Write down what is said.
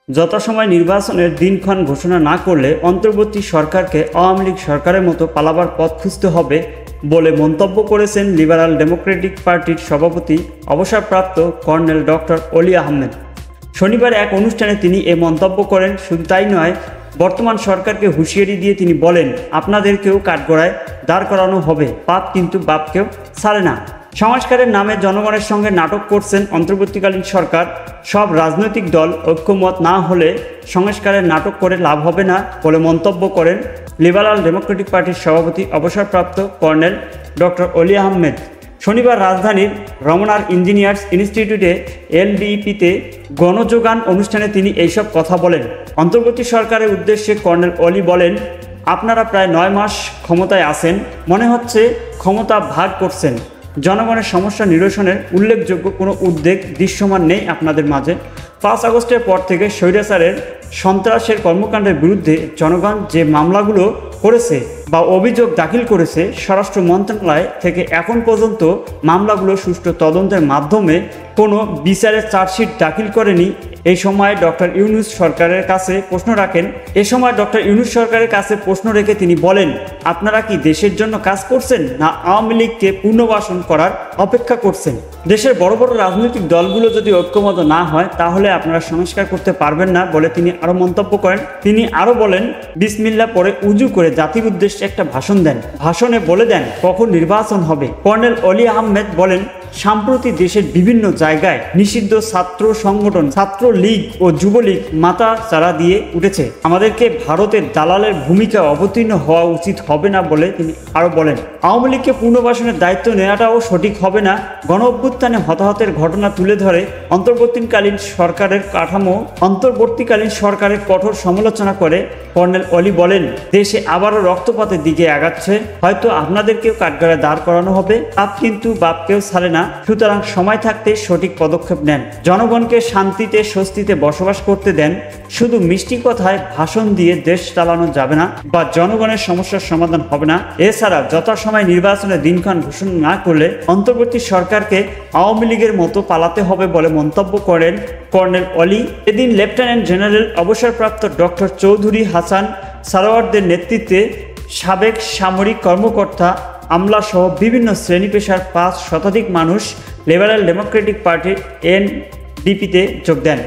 যথাসময়ে নির্বাচনের দিনক্ষণ ঘোষণা না করলে অন্তর্বর্তী সরকারকে আওয়ামী লীগ সরকারের মতো পালাবার পথ খুঁজতে হবে বলে মন্তব্য করেছেন লিবারাল ডেমোক্রেটিক পার্টির সভাপতি অবসরপ্রাপ্ত কর্নেল ডক্টর অলি আহমেদ। শনিবার এক অনুষ্ঠানে তিনি এ মন্তব্য করেন। শুধু তাই নয়, বর্তমান সরকারকে হুঁশিয়ারি দিয়ে তিনি বলেন, আপনাদেরকেও কাঠগড়ায় দাঁড় করানো হবে, পাপ কিন্তু বাপকেও ছাড়ে না। সংস্কারের নামে জনগণের সঙ্গে নাটক করছেন অন্তর্বর্তীকালীন সরকার। সব রাজনৈতিক দল ঐক্যমত না হলে সংস্কারের নাটক করে লাভ হবে না বলে মন্তব্য করেন লিবারাল ডেমোক্রেটিক পার্টির সভাপতি অবসরপ্রাপ্ত কর্নেল ডক্টর অলি আহমেদ। শনিবার রাজধানীর রমনার ইঞ্জিনিয়ার্স ইনস্টিটিউটে এলডিপিতে গণযোগান অনুষ্ঠানে তিনি এইসব কথা বলেন। অন্তর্বর্তী সরকারের উদ্দেশ্যে কর্নেল অলি বলেন, আপনারা প্রায় 9 মাস ক্ষমতায় আছেন, মনে হচ্ছে ক্ষমতা ভাগ করছেন। জনগণের সমস্যা নিরসনের উল্লেখযোগ্য কোনো উদ্যোগ দৃশ্যমান নেই আপনাদের মাঝে। 5 আগস্টের পর থেকে স্বৈরাচারের সন্ত্রাসের কর্মকাণ্ডের বিরুদ্ধে জনগণ যে মামলাগুলো করেছে বা অভিযোগ দাখিল করেছে, স্বরাষ্ট্র মন্ত্রণালয় থেকে এখন পর্যন্ত মামলাগুলো সুষ্ঠু তদন্তের মাধ্যমে কোনো বিচারের চার্জশিট দাখিল করেনি। এই সময় ডক্টর ইউনূস সরকারের কাছে প্রশ্ন রেখে তিনি বলেন, আপনারা কি দেশের জন্য কাজ করছেন না আওয়ামী লীগকে পুনর্বাসন করার অপেক্ষা করছেন? দেশের বড় বড় রাজনৈতিক দলগুলো যদি ঐক্যমত না হয় তাহলে আপনারা সংস্কার করতে পারবেন না বলে তিনি আরও মন্তব্য করেন। তিনি আরও বলেন, বিসমিল্লাহ পরে উজু করে জাতির উদ্দেশ্যে একটা ভাষণ দেন, ভাষণে বলে দেন কখন নির্বাচন হবে। কর্নেল অলি আহমেদ বলেন, সম্প্রতি দেশের বিভিন্ন জায়গায় নিষিদ্ধ ছাত্র সংগঠন ছাত্রলীগ ও যুবলীগ মাথা চাড়া দিয়ে উঠেছে। আমাদেরকে ভারতের দালালের ভূমিকা অবতীর্ণ হওয়া উচিত হবে না বলে তিনি আরও বলেন, আওয়ামী লীগকে পুনর্বাসনের দায়িত্ব নেওয়াটাও সঠিক হবে না। গণ অভ্যুত্থানে হতাহতের ঘটনা তুলে ধরে অন্তর্বর্তীকালীন সরকারের কঠোর সমালোচনা করে কর্নেল অলি বলেন, দেশে আবারও রক্তপাতের দিকে আগাচ্ছে, হয়তো আপনাদেরকেও কাঠগড়ায় দাঁড় করানো হবে, পাপ কিন্তু বাপকেও ছাড়ে না। সুতরাং সময় থাকতে সঠিক পদক্ষেপ নেন, জনগণকে শান্তিতে স্বস্তিতে বসবাস করতে দেন। শুধু মিষ্টি কথায় ভাষণ দিয়ে দেশ চালানো যাবে না বা জনগণের সমস্যার সমাধান হবে না। এছাড়া যথাসময়ে নির্বাচনের দিনক্ষণ ঘোষণা না করলে অন্তর্বর্তী সরকারকে আওয়ামী লীগের মতো পালাতে হবে বলে মন্তব্য করেন কর্নেল অলি। এদিন লেফটেন্যান্ট জেনারেল অবসরপ্রাপ্ত ডক্টর চৌধুরী হাসান সারোয়ারদের নেতৃত্বে সাবেক সামরিক কর্মকর্তা, আমলা সহ বিভিন্ন শ্রেণী পেশার 5 শতাধিক মানুষ লিবারাল ডেমোক্রেটিক পার্টির এনডিপিতে যোগ দেন।